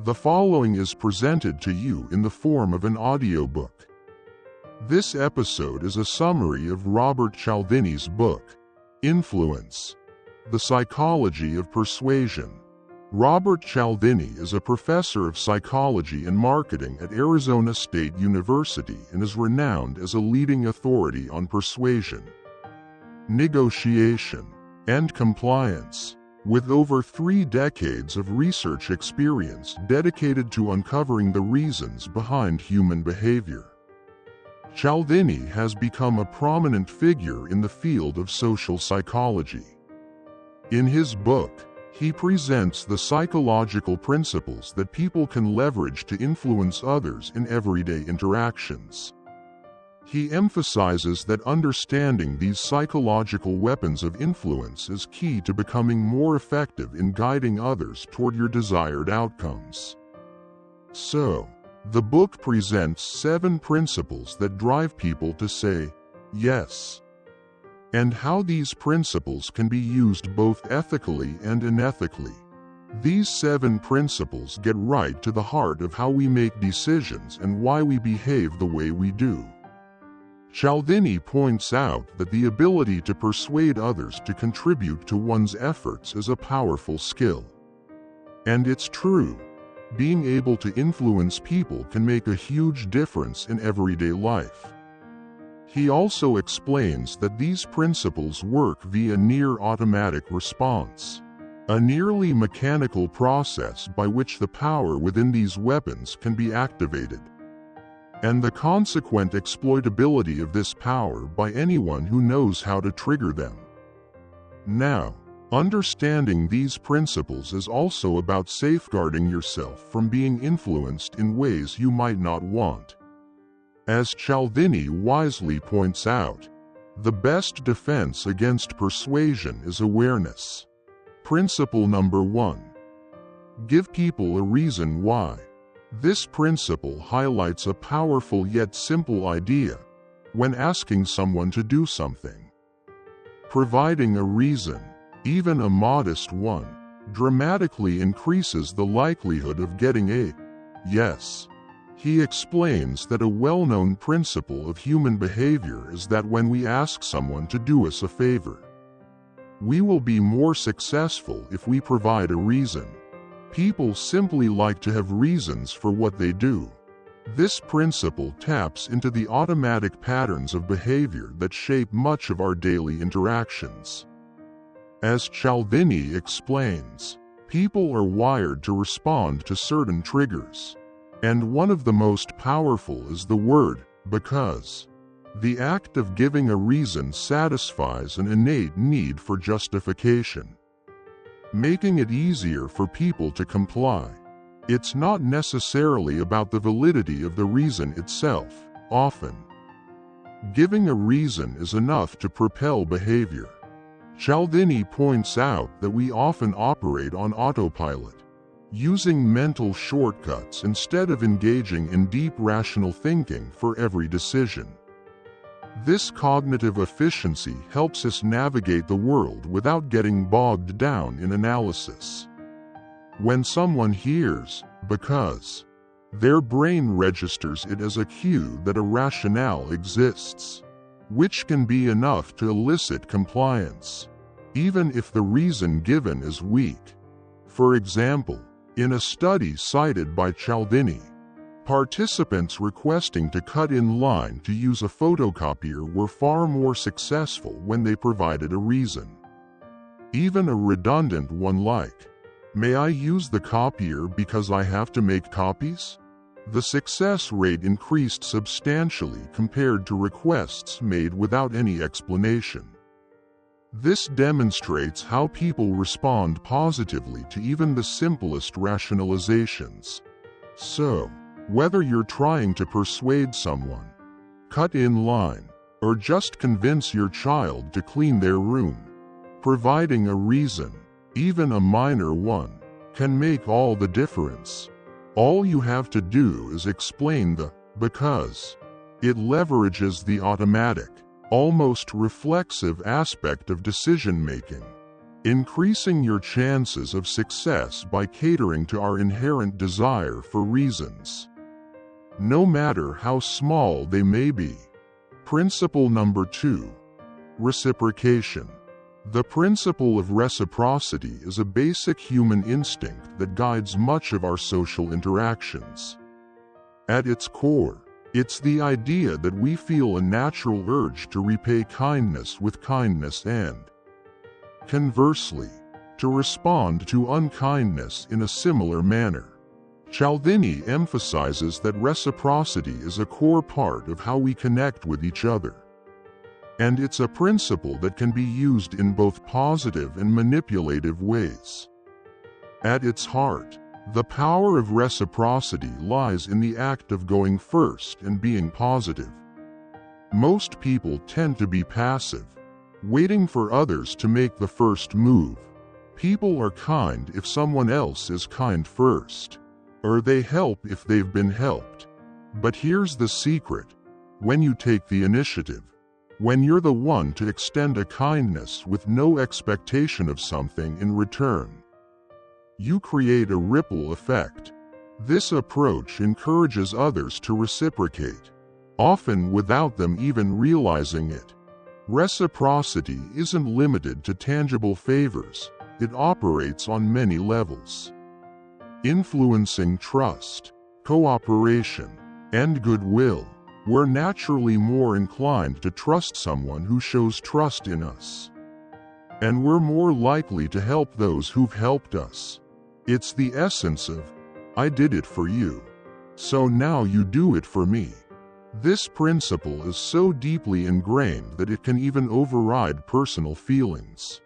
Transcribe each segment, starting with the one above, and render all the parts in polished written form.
The following is presented to you in the form of an audiobook. This episode is a summary of Robert Cialdini's book, Influence: The Psychology of Persuasion. Robert Cialdini is a professor of psychology and marketing at Arizona State University and is renowned as a leading authority on persuasion, negotiation, and compliance, with over 3 decades of research experience dedicated to uncovering the reasons behind human behavior. Cialdini has become a prominent figure in the field of social psychology. In his book, he presents the psychological principles that people can leverage to influence others in everyday interactions. He emphasizes that understanding these psychological weapons of influence is key to becoming more effective in guiding others toward your desired outcomes. So, the book presents 7 principles that drive people to say yes, and how these principles can be used both ethically and unethically. These 7 principles get right to the heart of how we make decisions and why we behave the way we do. Cialdini points out that the ability to persuade others to contribute to one's efforts is a powerful skill. And it's true. Being able to influence people can make a huge difference in everyday life. He also explains that these principles work via near-automatic response, a nearly mechanical process by which the power within these weapons can be activated, and the consequent exploitability of this power by anyone who knows how to trigger them. Now, understanding these principles is also about safeguarding yourself from being influenced in ways you might not want. As Cialdini wisely points out, the best defense against persuasion is awareness. Principle number 1. Give people a reason why. This principle highlights a powerful yet simple idea when asking someone to do something. Providing a reason, even a modest one, dramatically increases the likelihood of getting a yes. He explains that a well-known principle of human behavior is that when we ask someone to do us a favor, we will be more successful if we provide a reason. People simply like to have reasons for what they do. This principle taps into the automatic patterns of behavior that shape much of our daily interactions. As Cialdini explains, people are wired to respond to certain triggers, and one of the most powerful is the word because. The act of giving a reason satisfies an innate need for justification, making it easier for people to comply. It's not necessarily about the validity of the reason itself. Often, giving a reason is enough to propel behavior. Cialdini points out that we often operate on autopilot, using mental shortcuts instead of engaging in deep rational thinking for every decision. This cognitive efficiency helps us navigate the world without getting bogged down in analysis. When someone hears because, their brain registers it as a cue that a rationale exists, which can be enough to elicit compliance, even if the reason given is weak. For example, in a study cited by Cialdini, participants requesting to cut in line to use a photocopier were far more successful when they provided a reason, even a redundant one like, "May I use the copier because I have to make copies?" The success rate increased substantially compared to requests made without any explanation. This demonstrates how people respond positively to even the simplest rationalizations. So, whether you're trying to persuade someone, cut in line, or just convince your child to clean their room, providing a reason, even a minor one, can make all the difference. All you have to do is explain the because. It leverages the automatic, almost reflexive aspect of decision-making. increasing your chances of success by catering to our inherent desire for reasons, no matter how small they may be. Principle number 2. Reciprocation. The principle of reciprocity is a basic human instinct that guides much of our social interactions. At its core, it's the idea that we feel a natural urge to repay kindness with kindness and, conversely, to respond to unkindness in a similar manner. Cialdini emphasizes that reciprocity is a core part of how we connect with each other. And it's a principle that can be used in both positive and manipulative ways. At its heart, the power of reciprocity lies in the act of going first and being positive. Most people tend to be passive, waiting for others to make the first move. People are kind if someone else is kind first, or they help if they've been helped. But here's the secret: when you take the initiative, when you're the one to extend a kindness with no expectation of something in return, you create a ripple effect. This approach encourages others to reciprocate, often without them even realizing it. Reciprocity isn't limited to tangible favors, it operates on many levels, influencing trust, cooperation, and goodwill. We're naturally more inclined to trust someone who shows trust in us, and we're more likely to help those who've helped us. It's the essence of, I did it for you, so now you do it for me. This principle is so deeply ingrained that it can even override personal feelings.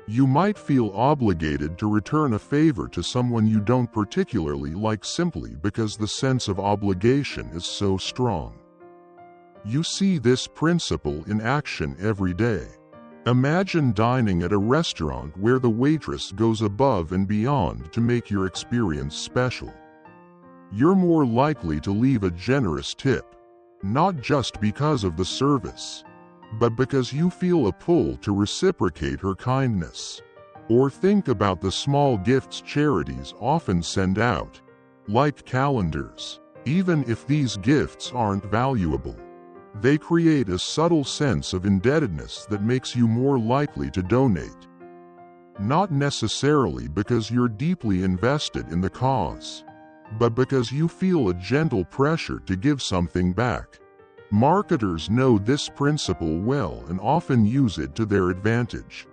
You might feel obligated to return a favor to someone you don't particularly like simply because the sense of obligation is so strong. You see this principle in action every day. Imagine dining at a restaurant where the waitress goes above and beyond to make your experience special. You're more likely to leave a generous tip, not just because of the service, but because you feel a pull to reciprocate her kindness. Or think about the small gifts charities often send out, like calendars. Even if these gifts aren't valuable, they create a subtle sense of indebtedness that makes you more likely to donate. Not necessarily because you're deeply invested in the cause, but because you feel a gentle pressure to give something back. Marketers know this principle well and often use it to their advantage.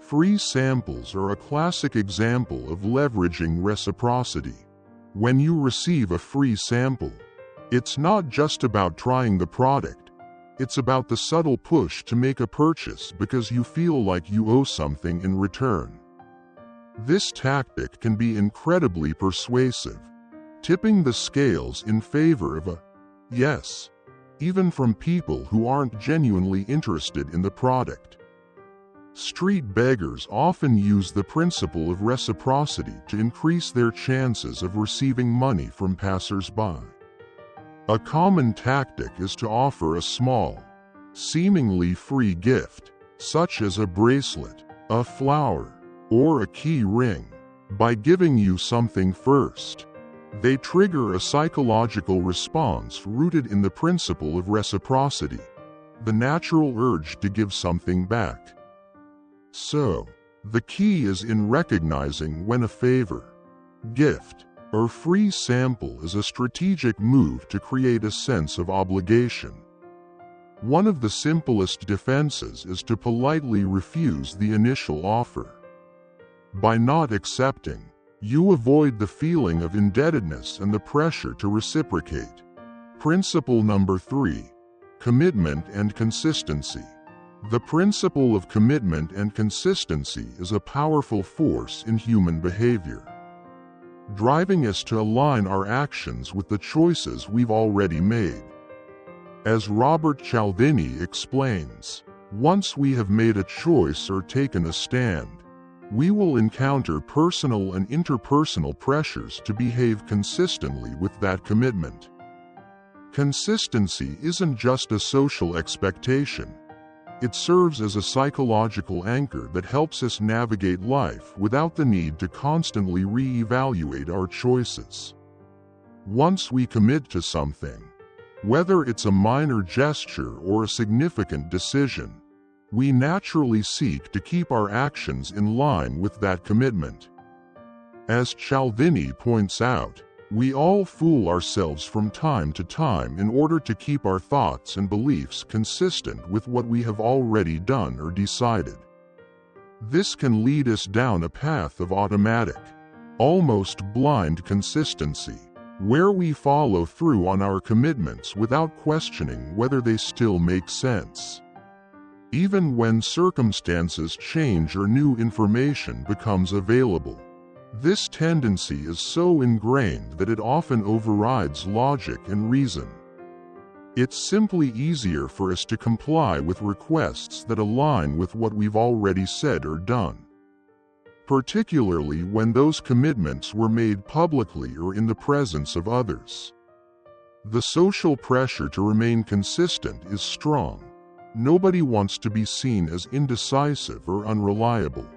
Free samples are a classic example of leveraging reciprocity. When you receive a free sample, it's not just about trying the product, it's about the subtle push to make a purchase because you feel like you owe something in return. This tactic can be incredibly persuasive, tipping the scales in favor of a yes, even from people who aren't genuinely interested in the product. Street beggars often use the principle of reciprocity to increase their chances of receiving money from passers-by. A common tactic is to offer a small, seemingly free gift, such as a bracelet, a flower, or a key ring. By giving you something first, they trigger a psychological response rooted in the principle of reciprocity, the natural urge to give something back. So, the key is in recognizing when a favor, gift, or free sample is a strategic move to create a sense of obligation. One of the simplest defenses is to politely refuse the initial offer. By not accepting, you avoid the feeling of indebtedness and the pressure to reciprocate. Principle number 3. Commitment and consistency. The principle of commitment and consistency is a powerful force in human behavior, driving us to align our actions with the choices we've already made. As Robert Cialdini explains, once we have made a choice or taken a stand, we will encounter personal and interpersonal pressures to behave consistently with that commitment. Consistency isn't just a social expectation, It serves as a psychological anchor that helps us navigate life without the need to constantly re-evaluate our choices. Once we commit to something, whether it's a minor gesture or a significant decision, we naturally seek to keep our actions in line with that commitment. As Cialdini points out, we all fool ourselves from time to time in order to keep our thoughts and beliefs consistent with what we have already done or decided. This can lead us down a path of automatic, almost blind consistency, where we follow through on our commitments without questioning whether they still make sense. Even when circumstances change or new information becomes available, this tendency is so ingrained that it often overrides logic and reason. It's simply easier for us to comply with requests that align with what we've already said or done, particularly when those commitments were made publicly or in the presence of others. The social pressure to remain consistent is strong. Nobody wants to be seen as indecisive or unreliable.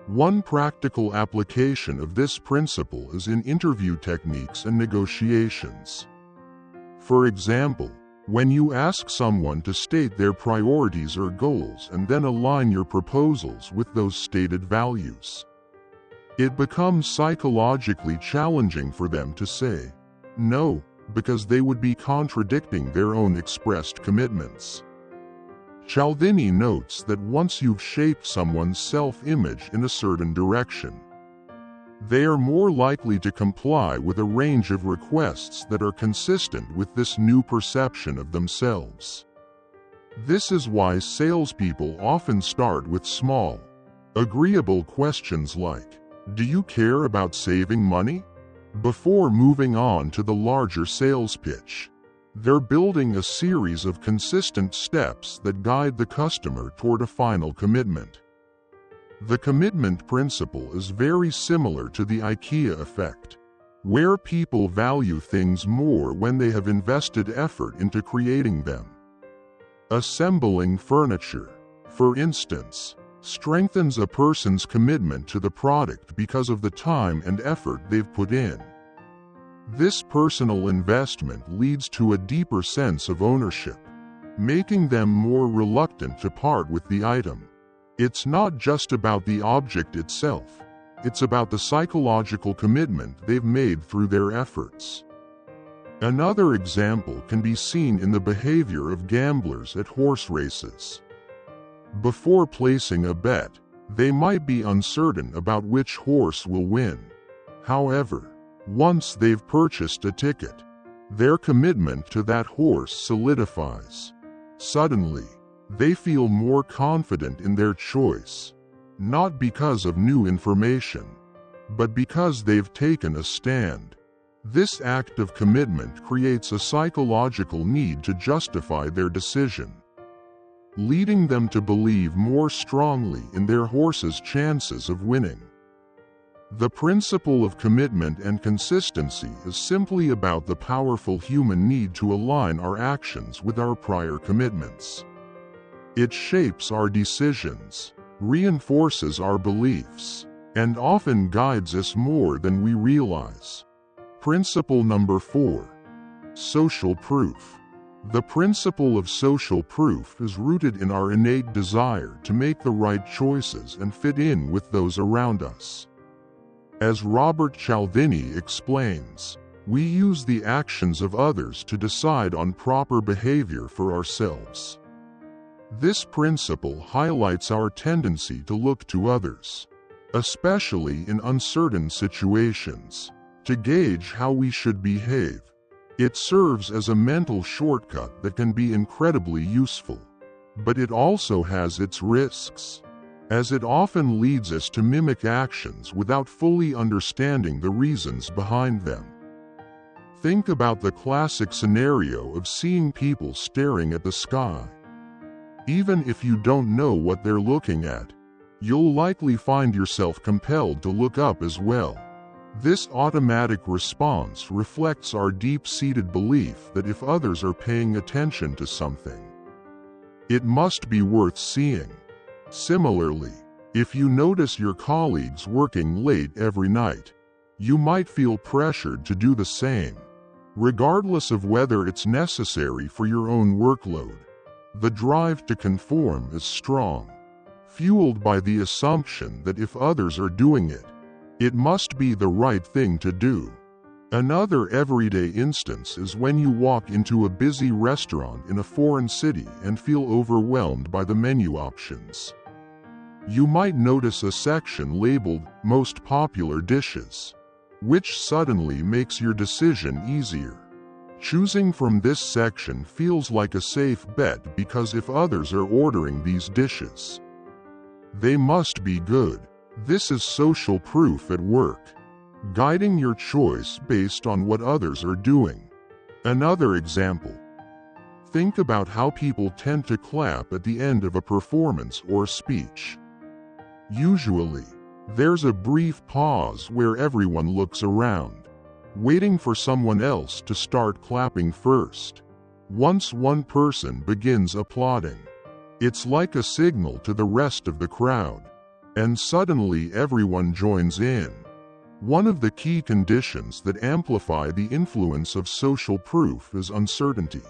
One practical application of this principle is in interview techniques and negotiations. For example, when you ask someone to state their priorities or goals and then align your proposals with those stated values, it becomes psychologically challenging for them to say no, because they would be contradicting their own expressed commitments. Cialdini notes that once you've shaped someone's self-image in a certain direction, they are more likely to comply with a range of requests that are consistent with this new perception of themselves. This is why salespeople often start with small, agreeable questions like, "Do you care about saving money?" before moving on to the larger sales pitch. They're building a series of consistent steps that guide the customer toward a final commitment. The commitment principle is very similar to the IKEA effect, where people value things more when they have invested effort into creating them. Assembling furniture, for instance, strengthens a person's commitment to the product because of the time and effort they've put in. This personal investment leads to a deeper sense of ownership, making them more reluctant to part with the item. It's not just about the object itself, it's about the psychological commitment they've made through their efforts. Another example can be seen in the behavior of gamblers at horse races. Before placing a bet, they might be uncertain about which horse will win. However, once they've purchased a ticket, their commitment to that horse solidifies. Suddenly, they feel more confident in their choice, not because of new information, but because they've taken a stand. This act of commitment creates a psychological need to justify their decision, leading them to believe more strongly in their horse's chances of winning. The principle of commitment and consistency is simply about the powerful human need to align our actions with our prior commitments. It shapes our decisions, reinforces our beliefs, and often guides us more than we realize. Principle number 4. Social proof. The principle of social proof is rooted in our innate desire to make the right choices and fit in with those around us. As Robert Cialdini explains, we use the actions of others to decide on proper behavior for ourselves. This principle highlights our tendency to look to others, especially in uncertain situations, to gauge how we should behave. It serves as a mental shortcut that can be incredibly useful, but it also has its risks, as it often leads us to mimic actions without fully understanding the reasons behind them. Think about the classic scenario of seeing people staring at the sky. Even if you don't know what they're looking at, you'll likely find yourself compelled to look up as well. This automatic response reflects our deep-seated belief that if others are paying attention to something, It must be worth seeing. Similarly, if you notice your colleagues working late every night, you might feel pressured to do the same, regardless of whether it's necessary for your own workload. The drive to conform is strong, fueled by the assumption that if others are doing it, it must be the right thing to do. Another everyday instance is when you walk into a busy restaurant in a foreign city and feel overwhelmed by the menu options. You might notice a section labeled "Most Popular Dishes," which suddenly makes your decision easier. Choosing from this section feels like a safe bet because if others are ordering these dishes, they must be good. This is social proof at work, guiding your choice based on what others are doing. Another example. Think about how people tend to clap at the end of a performance or speech. Usually, there's a brief pause where everyone looks around, waiting for someone else to start clapping first. Once one person begins applauding, it's like a signal to the rest of the crowd, and suddenly everyone joins in. One of the key conditions that amplify the influence of social proof is uncertainty.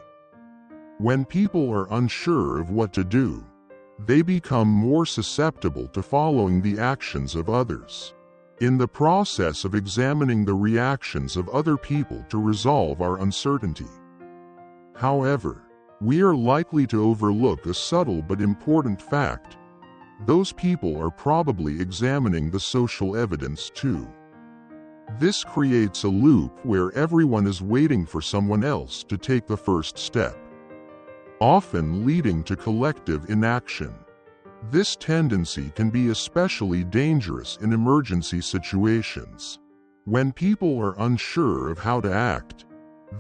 When people are unsure of what to do, they become more susceptible to following the actions of others, in the process of examining the reactions of other people to resolve our uncertainty. However, we are likely to overlook a subtle but important fact. Those people are probably examining the social evidence too. This creates a loop where everyone is waiting for someone else to take the first step, often leading to collective inaction. This tendency can be especially dangerous in emergency situations. When people are unsure of how to act,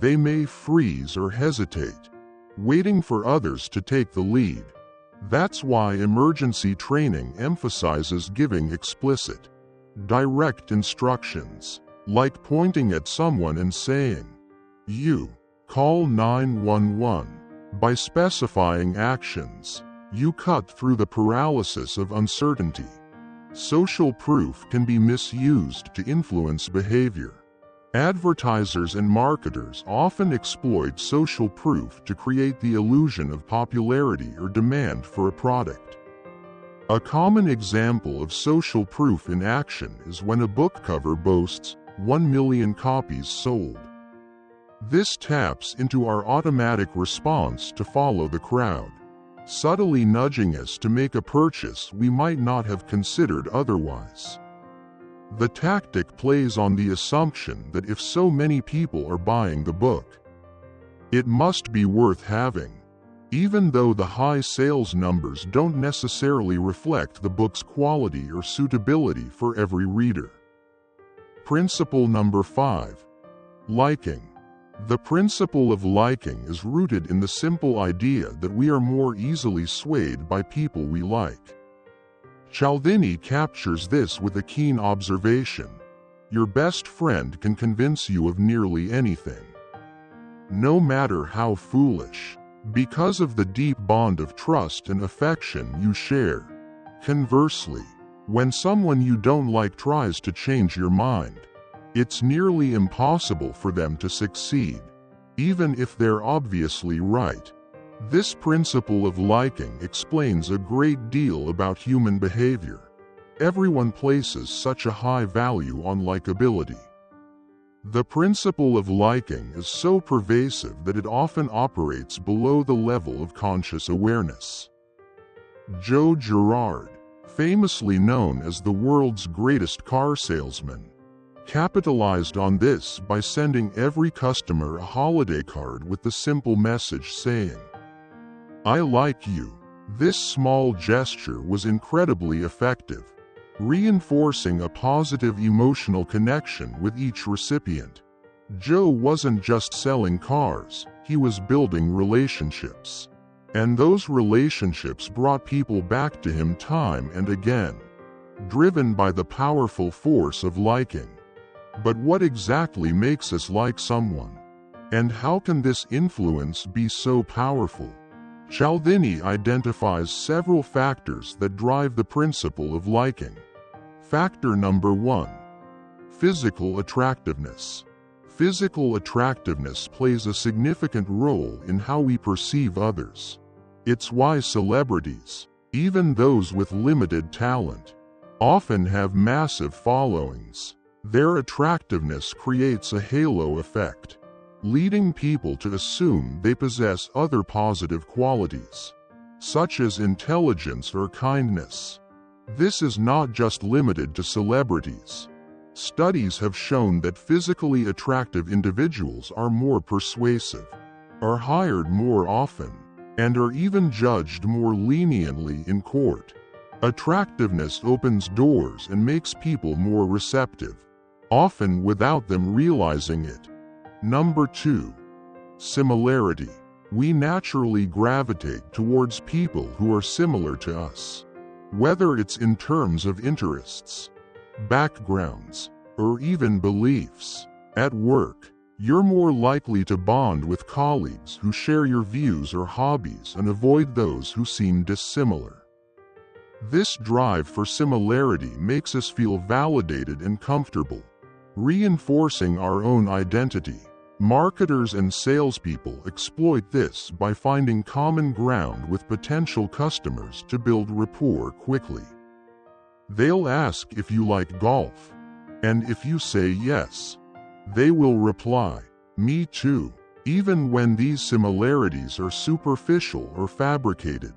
they may freeze or hesitate, waiting for others to take the lead. That's why emergency training emphasizes giving explicit, direct instructions, like pointing at someone and saying, "You call 911." By specifying actions, you cut through the paralysis of uncertainty. Social proof can be misused to influence behavior. Advertisers and marketers often exploit social proof to create the illusion of popularity or demand for a product. A common example of social proof in action is when a book cover boasts 1 million copies sold. This taps into our automatic response to follow the crowd, subtly nudging us to make a purchase we might not have considered otherwise. The tactic plays on the assumption that if so many people are buying the book, it must be worth having, even though the high sales numbers don't necessarily reflect the book's quality or suitability for every reader. Principle number 5. Liking. The principle of liking is rooted in the simple idea that we are more easily swayed by people we like. Cialdini captures this with a keen observation. Your best friend can convince you of nearly anything, no matter how foolish, because of the deep bond of trust and affection you share. Conversely, when someone you don't like tries to change your mind, it's nearly impossible for them to succeed, even if they're obviously right. This principle of liking explains a great deal about human behavior. Everyone places such a high value on likability. The principle of liking is so pervasive that it often operates below the level of conscious awareness. Joe Girard, famously known as the world's greatest car salesman, capitalized on this by sending every customer a holiday card with the simple message saying, "I like you." This small gesture was incredibly effective, reinforcing a positive emotional connection with each recipient. Joe wasn't just selling cars, he was building relationships. And those relationships brought people back to him time and again, driven by the powerful force of liking. But what exactly makes us like someone? And how can this influence be so powerful? Cialdini identifies several factors that drive the principle of liking. Factor number 1. Physical attractiveness. Physical attractiveness plays a significant role in how we perceive others. It's why celebrities, even those with limited talent, often have massive followings. Their attractiveness creates a halo effect, leading people to assume they possess other positive qualities, such as intelligence or kindness. This is not just limited to celebrities. Studies have shown that physically attractive individuals are more persuasive, are hired more often, and are even judged more leniently in court. Attractiveness opens doors and makes people more receptive, often without them realizing it. Number 2. Similarity. We naturally gravitate towards people who are similar to us, whether it's in terms of interests, backgrounds, or even beliefs. At work, you're more likely to bond with colleagues who share your views or hobbies and avoid those who seem dissimilar. This drive for similarity makes us feel validated and comfortable, reinforcing our own identity. Marketers and salespeople exploit this by finding common ground with potential customers to build rapport quickly. They'll ask if you like golf, and if you say yes, they will reply, "Me too." Even when these similarities are superficial or fabricated,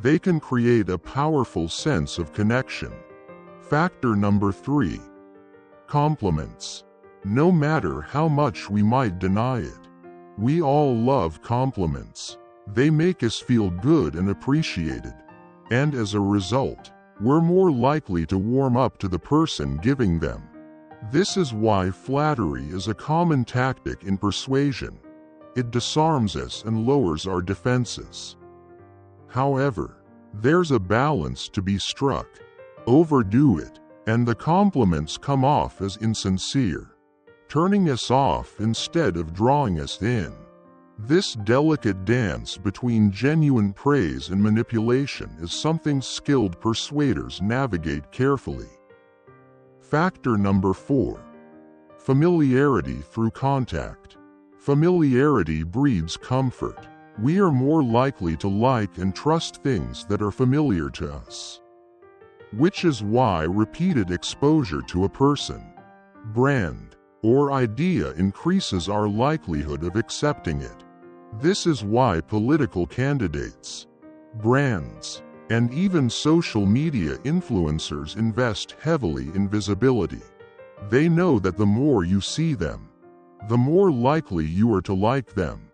they can create a powerful sense of connection. Factor number 3. Compliments. No matter how much we might deny it, we all love compliments. They make us feel good and appreciated, and as a result, we're more likely to warm up to the person giving them. This is why flattery is a common tactic in persuasion. It disarms us and lowers our defenses. However, there's a balance to be struck. Overdo it, and the compliments come off as insincere, turning us off instead of drawing us in. This delicate dance between genuine praise and manipulation is something skilled persuaders navigate carefully. Factor number 4. Familiarity through contact. Familiarity breeds comfort. We are more likely to like and trust things that are familiar to us, which is why repeated exposure to a person, brand, or idea increases our likelihood of accepting it. This is why political candidates, brands, and even social media influencers invest heavily in visibility. They know that the more you see them, the more likely you are to like them.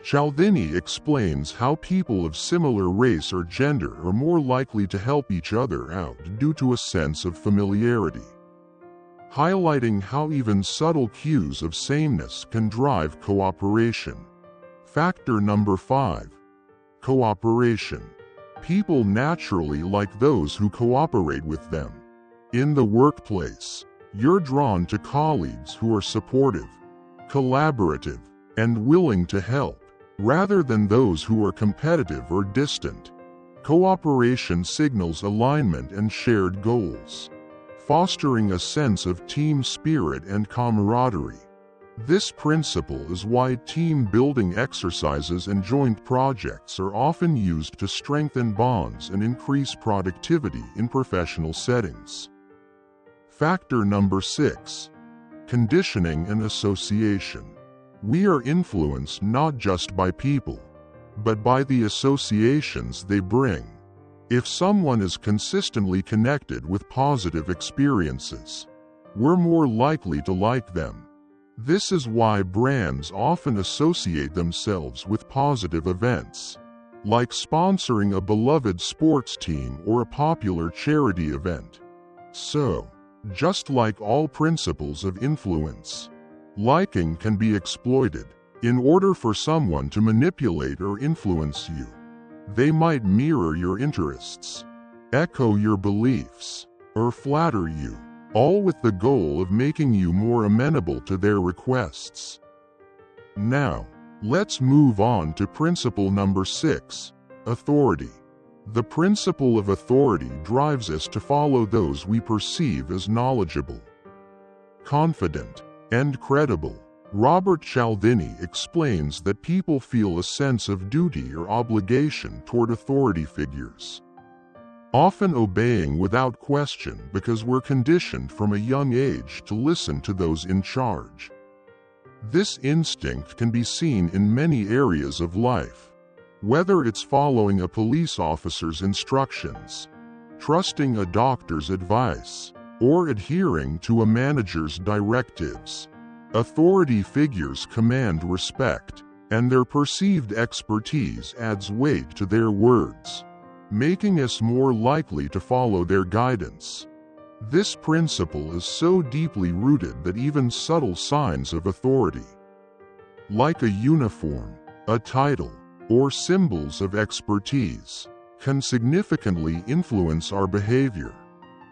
Cialdini explains how people of similar race or gender are more likely to help each other out due to a sense of familiarity, highlighting how even subtle cues of sameness can drive cooperation. Factor number 5. Cooperation. People naturally like those who cooperate with them. In the workplace, you're drawn to colleagues who are supportive, collaborative, and willing to help, rather than those who are competitive or distant. Cooperation signals alignment and shared goals, fostering a sense of team spirit and camaraderie. This principle is why team-building exercises and joint projects are often used to strengthen bonds and increase productivity in professional settings. Factor number 6. Conditioning and association. We are influenced not just by people, but by the associations they bring. If someone is consistently connected with positive experiences, we're more likely to like them. This is why brands often associate themselves with positive events, like sponsoring a beloved sports team or a popular charity event. So, just like all principles of influence, liking can be exploited. In order for someone to manipulate or influence you, they might mirror your interests, echo your beliefs, or flatter you, all with the goal of making you more amenable to their requests. Now, let's move on to principle number 6, Authority. The principle of authority drives us to follow those we perceive as knowledgeable, confident, and credible. Robert Cialdini explains that people feel a sense of duty or obligation toward authority figures, often obeying without question because we're conditioned from a young age to listen to those in charge. This instinct can be seen in many areas of life. Whether it's following a police officer's instructions, trusting a doctor's advice, or adhering to a manager's directives, authority figures command respect, and their perceived expertise adds weight to their words, making us more likely to follow their guidance. This principle is so deeply rooted that even subtle signs of authority, like a uniform, a title, or symbols of expertise, can significantly influence our behavior.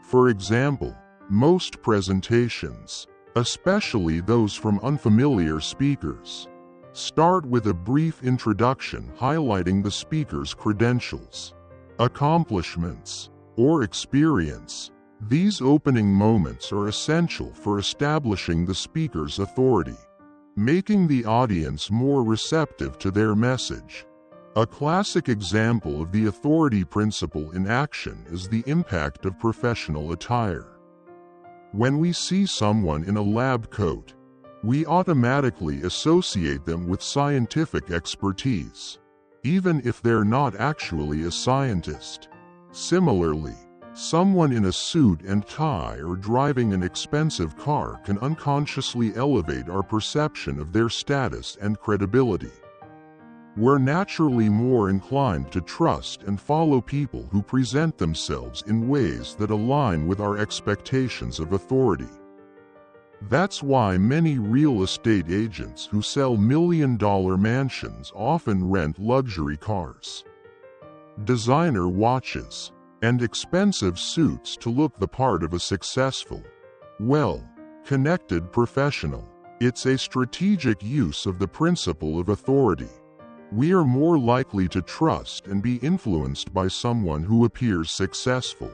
For example, most presentations, especially those from unfamiliar speakers, start with a brief introduction highlighting the speaker's credentials, accomplishments, or experience. These opening moments are essential for establishing the speaker's authority, making the audience more receptive to their message. A classic example of the authority principle in action is the impact of professional attire. When we see someone in a lab coat, we automatically associate them with scientific expertise, even if they're not actually a scientist. Similarly, someone in a suit and tie or driving an expensive car can unconsciously elevate our perception of their status and credibility. We're naturally more inclined to trust and follow people who present themselves in ways that align with our expectations of authority. That's why many real estate agents who sell million-dollar mansions often rent luxury cars, designer watches, and expensive suits to look the part of a successful, well-connected professional. It's a strategic use of the principle of authority. We are more likely to trust and be influenced by someone who appears successful,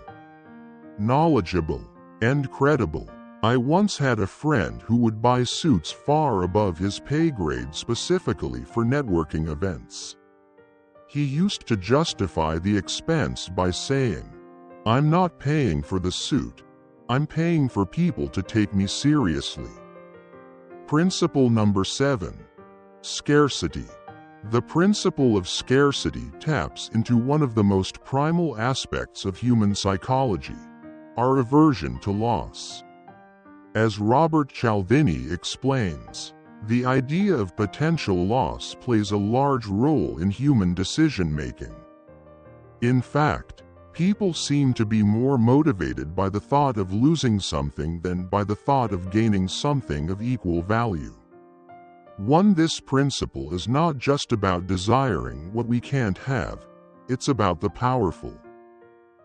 knowledgeable, and credible. I once had a friend who would buy suits far above his pay grade specifically for networking events. He used to justify the expense by saying, "I'm not paying for the suit, I'm paying for people to take me seriously." Principle number 7. Scarcity. The principle of scarcity taps into one of the most primal aspects of human psychology, our aversion to loss. As Robert Cialdini explains, the idea of potential loss plays a large role in human decision-making. In fact, people seem to be more motivated by the thought of losing something than by the thought of gaining something of equal value. This principle is not just about desiring what we can't have, it's about the powerful,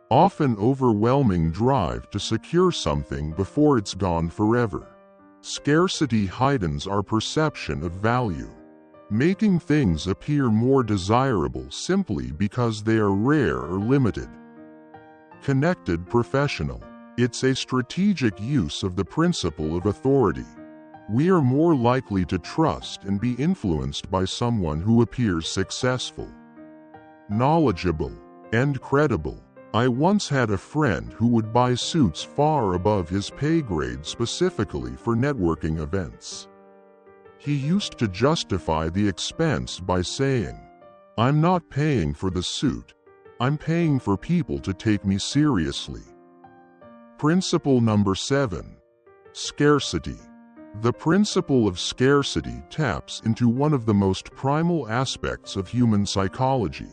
often overwhelming drive to secure something before it's gone forever. Scarcity heightens our perception of value, making things appear more desirable simply because they are rare or limited. Connected professional. It's a strategic use of the principle of authority. We are more likely to trust and be influenced by someone who appears successful, knowledgeable, and credible. I once had a friend who would buy suits far above his pay grade specifically for networking events. He used to justify the expense by saying, "I'm not paying for the suit, I'm paying for people to take me seriously." Principle number 7. Scarcity. The principle of scarcity taps into one of the most primal aspects of human psychology,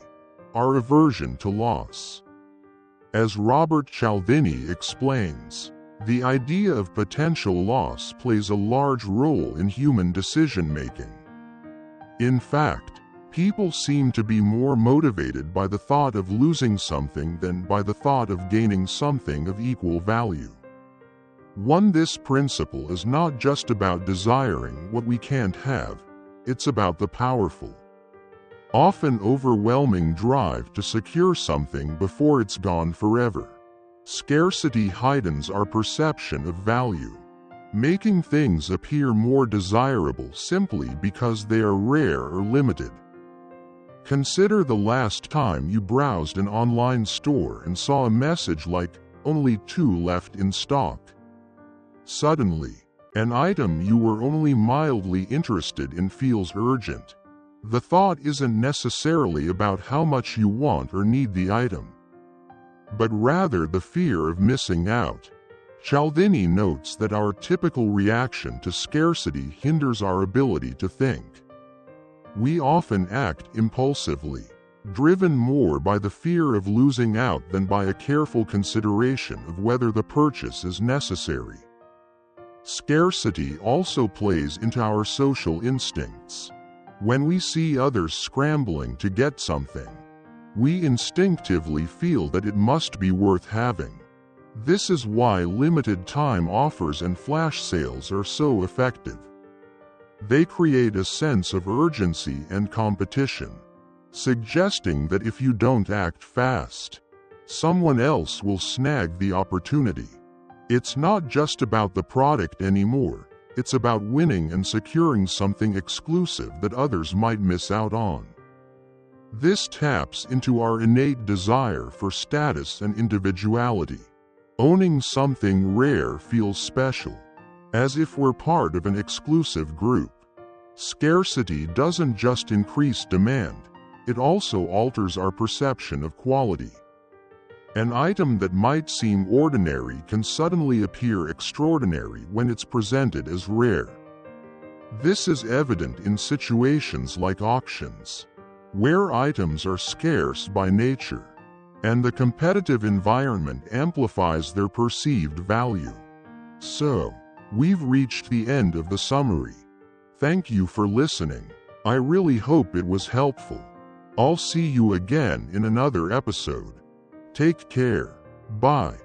our aversion to loss. As Robert Cialdini explains, the idea of potential loss plays a large role in human decision-making. In fact, people seem to be more motivated by the thought of losing something than by the thought of gaining something of equal value. This principle is not just about desiring what we can't have, it's about the powerful, often overwhelming drive to secure something before it's gone forever. Scarcity heightens our perception of value, making things appear more desirable simply because they are rare or limited. Consider the last time you browsed an online store and saw a message like, "Only 2 left in stock." Suddenly, an item you were only mildly interested in feels urgent. The thought isn't necessarily about how much you want or need the item, but rather the fear of missing out. Cialdini notes that our typical reaction to scarcity hinders our ability to think. We often act impulsively, driven more by the fear of losing out than by a careful consideration of whether the purchase is necessary. Scarcity also plays into our social instincts. When we see others scrambling to get something, we instinctively feel that it must be worth having. This is why limited time offers and flash sales are so effective. They create a sense of urgency and competition, suggesting that if you don't act fast, someone else will snag the opportunity. It's not just about the product anymore, it's about winning and securing something exclusive that others might miss out on. This taps into our innate desire for status and individuality. Owning something rare feels special, as if we're part of an exclusive group. Scarcity doesn't just increase demand, it also alters our perception of quality. An item that might seem ordinary can suddenly appear extraordinary when it's presented as rare. This is evident in situations like auctions, where items are scarce by nature, and the competitive environment amplifies their perceived value. So, we've reached the end of the summary. Thank you for listening. I really hope it was helpful. I'll see you again in another episode. Take care. Bye.